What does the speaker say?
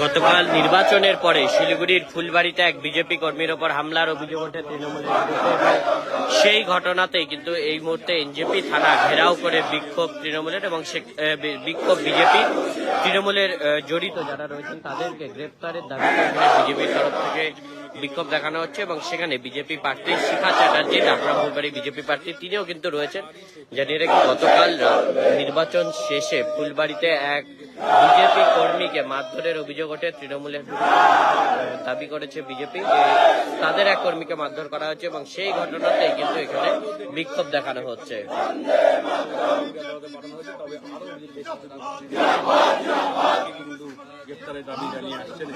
গতকাল নির্বাচনের পরে শিলিগুড়ির ফুলবাড়িতে এক বিজেপি কর্মীর ওপর হামলার অভিযোগ ওঠে তৃণমূলের বিরুদ্ধে। সেই ঘটনাতেই কিন্তু এই মুহূর্তে এনজেপি থানা ঘেরাও করে বিক্ষোভ তৃণমূলের এবং বিক্ষোভ বিজেপি তৃণমূলের জড়িত যারা রয়েছেন তাদেরকে গ্রেপ্তারের দাবি করে বিজেপির তরফ থেকে বিক্ষোভ দেখানো হচ্ছে এবং সেখানে বিজেপি প্রার্থী শিখা চ্যাটার্জি ডাকরা ফুলবাড়ি বিজেপি প্রার্থী তিনিও কিন্তু রয়েছেন। জানিয়ে রাখি গতকাল নির্বাচন শেষে ফুলবাড়িতে এক বিজেপি কর্মীকে মারধরের অভিযোগ ওঠে তৃণমূলের দাবি করেছে বিজেপি যে তাদের এক কর্মীকে মারধর করা হচ্ছে এবং সেই ঘটনাতেই কিন্তু এখানে বিক্ষোভ দেখানো হচ্ছে। গ্রেপ্তারের দাবি জানিয়ে আসছেন।